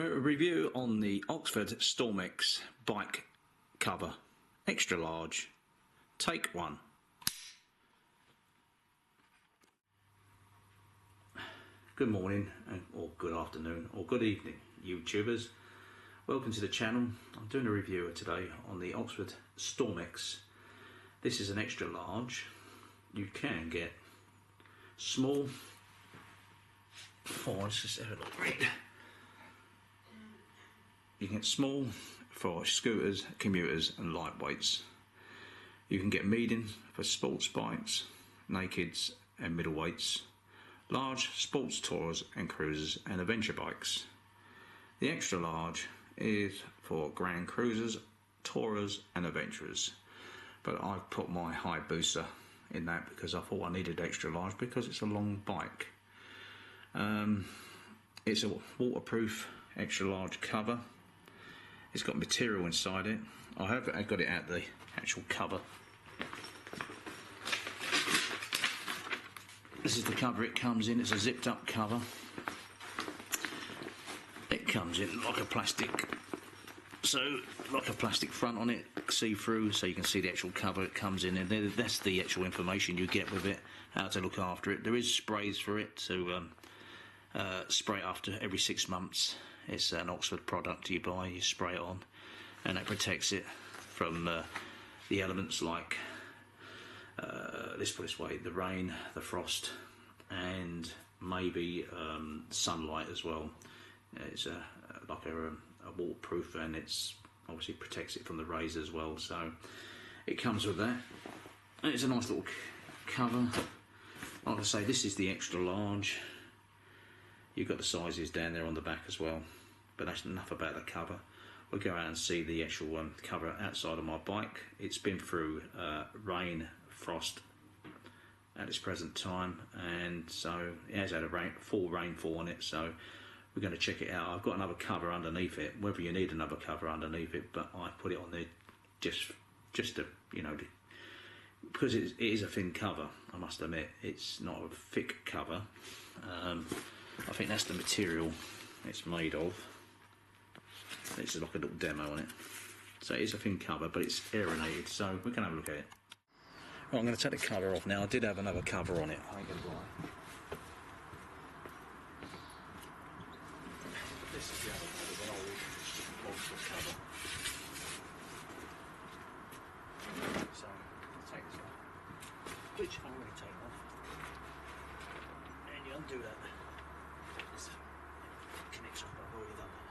A review on the Oxford Stormex bike cover, extra large, take one. Good morning, or good afternoon, or good evening, YouTubers. Welcome to the channel. I'm doing a review today on the Oxford Stormex. This is an extra large. You can get small. Oh, let's just have a look. You can get small for scooters, commuters and lightweights. You can get medium for sports bikes, nakeds and middleweights, large sports tourers and cruisers and adventure bikes. The extra large is for grand cruisers, tourers and adventurers, but I've put my high booster in that because I thought I needed extra large because it's a long bike. It's a waterproof extra large cover. It's got material inside it. I've got it out the actual cover. This is the cover it comes in. It's a zipped up cover. It comes in like a plastic, like a plastic front on it, see-through, so you can see the actual cover it comes in, and that's the actual information you get with it, how to look after it. There is sprays for it to spray it after every 6 months. It's an Oxford product you buy, you spray it on, and that protects it from the elements like, let's put it this way, the rain, the frost, and maybe sunlight as well. It's like a waterproof, and it's obviously protects it from the rays as well, so it comes with that. And it's a nice little cover. Like I say, this is the extra large. You've got the sizes down there on the back as well, but that's enough about the cover. We'll go out and see the actual cover outside of my bike. It's been through rain, frost at its present time, and so it has had a full rainfall on it, so we're going to check it out. I've got another cover underneath it, whether you need another cover underneath it, but I put it on there just to, you know, because it is a thin cover, I must admit. It's not a thick cover. I think that's the material it's made of. This is like a little demo on it. So it is a thin cover, but it's aerated, so we can have a look at it. Right, I'm going to take the cover off now. I did have another cover on it. I ain't going to lie. This is the other one with an old Oxford cover. So I'll take this off, which I've already taken off. And you undo that. This connects off, but I've already done that.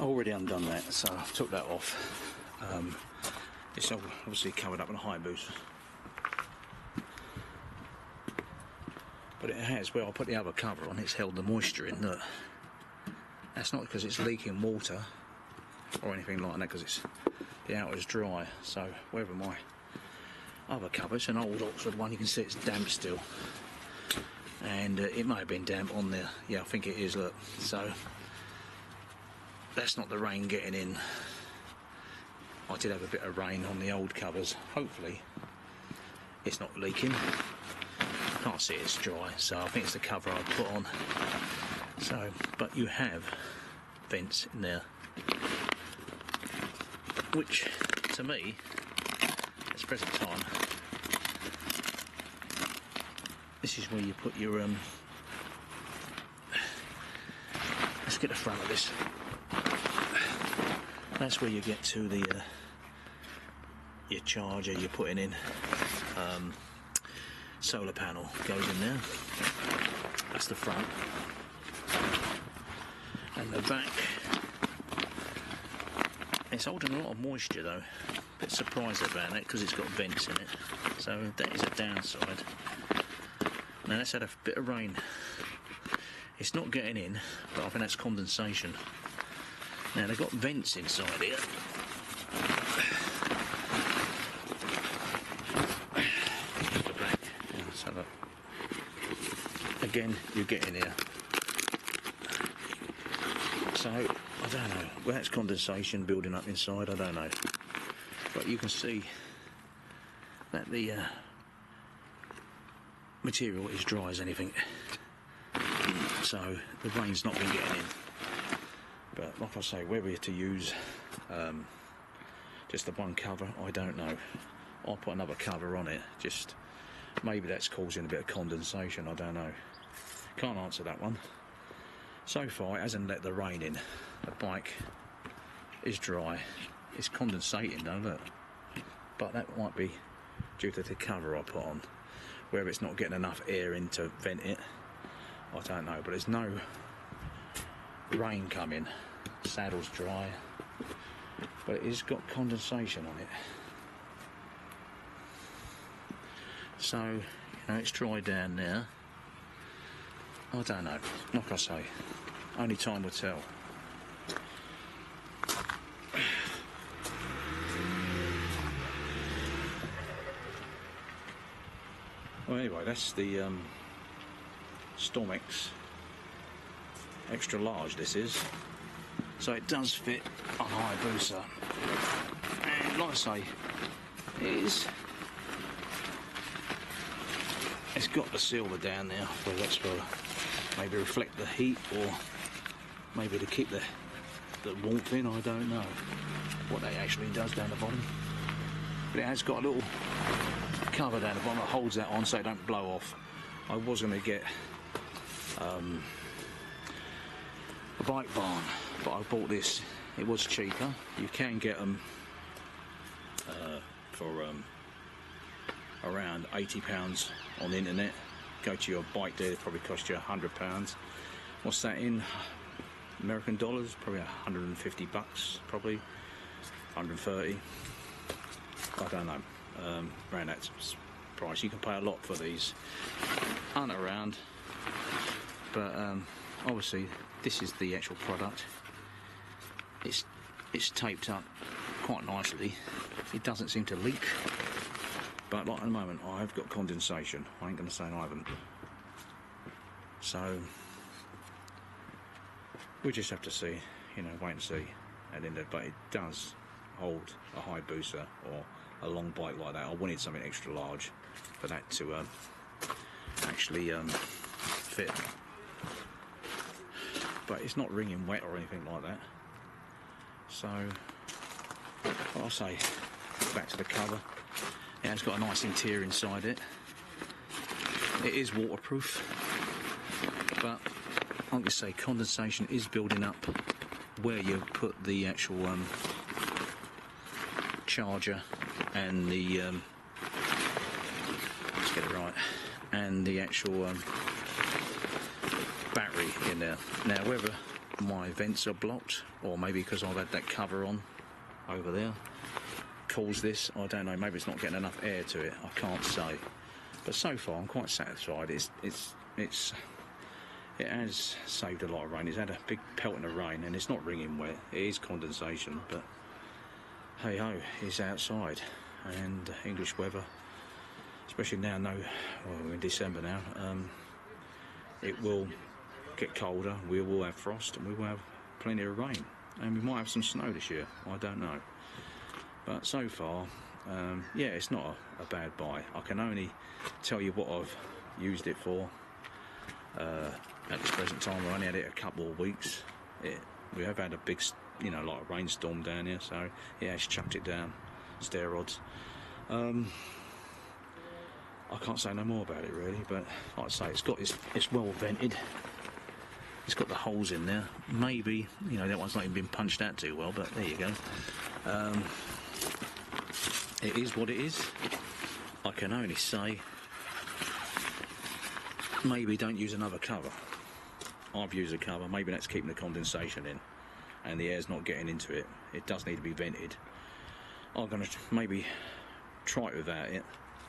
Already undone that, so I took that off. It's obviously covered up in a high boost, but it has, where I put the other cover on, it's held the moisture in. Look, that's not because it's leaking water or anything like that, because the outer is dry. So wherever my other cover, it's an old Oxford one, you can see it's damp still, and it may have been damp on there. Yeah, I think it is. Look, so that's not the rain getting in. I did have a bit of rain on the old covers. Hopefully it's not leaking. I can't see it's dry, so I think it's the cover I put on. So, but you have vents in there, which to me, at this present time, this is where you put your let's get the front of this. That's where you get to the your charger you're putting in. Solar panel goes in there. That's the front. And the back It's holding a lot of moisture though. A bit surprised about that because it's got vents in it. So that is a downside. Now let's had a bit of rain. It's not getting in, but I think that's condensation. Now they've got vents inside here. Let's have a... Again, you get in here. So, I don't know. Well, that's condensation building up inside, I don't know. But you can see that the material is dry as anything. So, the rain's not been getting in. But, like I say, whether to use just the one cover, I don't know. I'll put another cover on it. Just, maybe that's causing a bit of condensation, I don't know. Can't answer that one. So far, it hasn't let the rain in. The bike is dry. It's condensating though, look. But that might be due to the cover I put on. Whether it's not getting enough air in to vent it, I don't know. But there's no rain coming. Saddle's dry. But it has got condensation on it. So, you know, it's dry down there. I don't know. Like I say, only time will tell. Well, anyway, that's the Stormex extra large. This is, so it does fit on Hayabusa. And like I say, it's got the silver down there, whether that's for maybe reflect the heat or maybe to keep the warmth in, I don't know what that actually does down the bottom. But it has got a little cover down the bottom that holds that on so it don't blow off. I was going to get a bike barn, but I bought this. It was cheaper. You can get them for around £80 on the internet. Go to your bike dealer, it probably cost you £100. What's that in American dollars? Probably 150 bucks, probably 130. I don't know. Around that price. You can pay a lot for these. Aren't around, but obviously this is the actual product. It's taped up quite nicely. It doesn't seem to leak. But like at the moment, I've got condensation. I ain't going to say I haven't. So we just have to see, you know, wait and see. And then, but it does hold a Hayabusa or a long bike like that. I wanted something extra large for that to actually fit. But it's not wringing wet or anything like that. So what I'll say, back to the cover. Yeah, it's got a nice interior inside it. It is waterproof, but like I say, condensation is building up where you put the actual charger and the let's get it right, and the actual battery in there. Now, whether my vents are blocked or maybe because I've had that cover on over there cause this, I don't know. Maybe it's not getting enough air to it, I can't say. But so far I'm quite satisfied. It has saved a lot of rain. It's had a big pelting of rain and it's not wringing wet. It is condensation, but hey ho, it's outside. And English weather, especially now, well, we're in December now, it will get colder, we will have frost, and we will have plenty of rain, and we might have some snow this year, I don't know. But so far, yeah, it's not a bad buy. I can only tell you what I've used it for. At this present time, we only had it a couple of weeks. We have had a big, you know, like a rainstorm down here, so yeah, it's chucked it down. Stair rods. I can't say no more about it really, but like I say, it's well vented. It's got the holes in there. Maybe, you know, that one's not even been punched out too well, but there you go. It is what it is. I can only say, maybe don't use another cover. I've used a cover, maybe that's keeping the condensation in. and the air's not getting into it, it does need to be vented. I'm going to maybe try it without it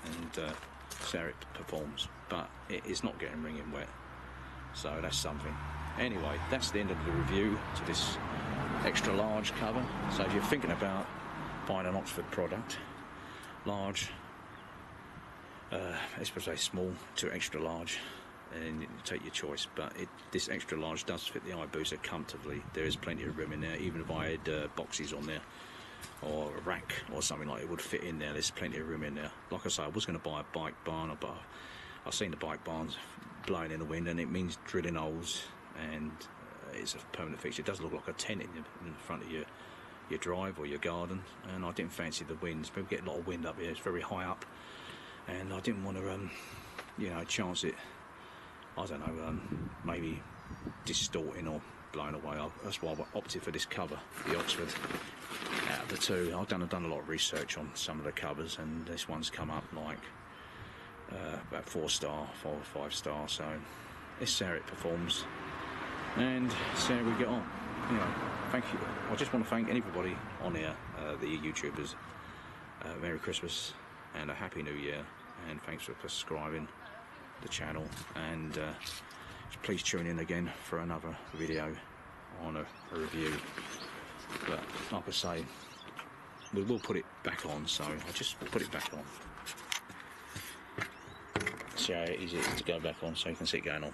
and see how it performs, but it is not getting wringing wet, so that's something. Anyway, that's the end of the review to this extra large cover. So if you're thinking about buying an Oxford product, large, especially small to extra large, and you take your choice, but this extra large does fit the iBooster comfortably. There is plenty of room in there. Even if I had boxes on there or a rack or something like it, would fit in there. There's plenty of room in there. Like I say, I was going to buy a bike barn, but I've seen the bike barns blowing in the wind, and it means drilling holes, and it's a permanent fixture. It does look like a tent in the front of your drive or your garden, and I didn't fancy the winds. People get a lot of wind up here. It's very high up, and I didn't want to you know, chance it, I don't know, maybe distorting or blown away. That's why I opted for this cover, the Oxford. Out of the two, I've done a lot of research on some of the covers, and this one's come up like about 4-star, 4 or 5-star. So let's see how it performs and see how we get on. Anyway, thank you. I just want to thank everybody on here, the YouTubers. Merry Christmas and a Happy New Year, and thanks for subscribing the channel, and please tune in again for another video on a review. But like I say, we will put it back on, so I'll just put it back on. See how easy it is to go back on, so you can see it going on.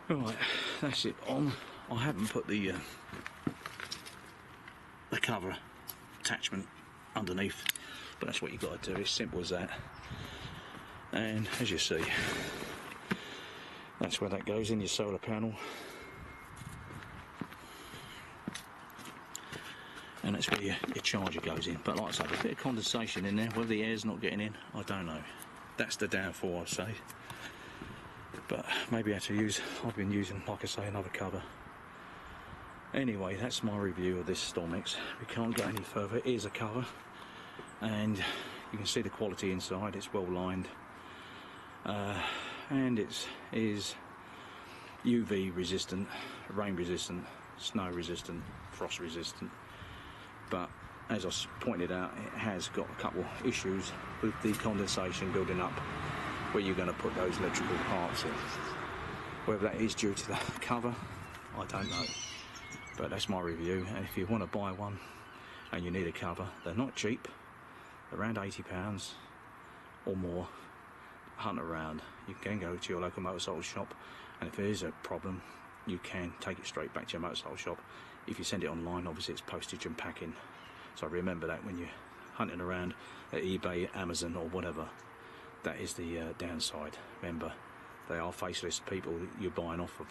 Right, that's it on. I haven't put the cover attachment underneath, but that's what you've got to do. It's simple as that. And as you see, that's where that goes in your solar panel, and that's where your charger goes in. But like I say, there's a bit of condensation in there. Whether the air's not getting in, I don't know. That's the downfall, I'd say. But maybe I have to use, I've been using, like I say, another cover. Anyway, that's my review of this Stormex. We can't go any further. It is a cover, and you can see the quality inside. It's well lined, and it is UV resistant, rain resistant, snow resistant, frost resistant. But as I pointed out, it has got a couple issues with the condensation building up where you're going to put those electrical parts in. Whether that is due to the cover, I don't know. But that's my review, and if you want to buy one and you need a cover, they're not cheap, around £80 or more. Hunt around. You can go to your local motorcycle shop, and if there is a problem, you can take it straight back to your motorcycle shop. If you send it online, obviously it's postage and packing, so remember that when you're hunting around at eBay, Amazon or whatever. That is the downside. Remember, they are faceless people that you're buying off of.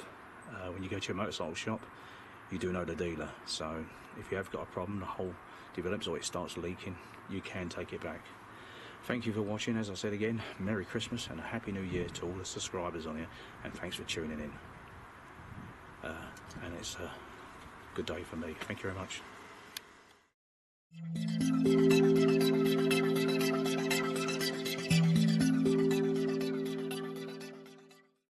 When you go to your motorcycle shop, you do know the dealer, so if you have got a problem, the hole develops or it starts leaking, you can take it back. Thank you for watching. As I said again, Merry Christmas and a Happy New Year to all the subscribers on here, and thanks for tuning in. And it's a good day for me. Thank you very much.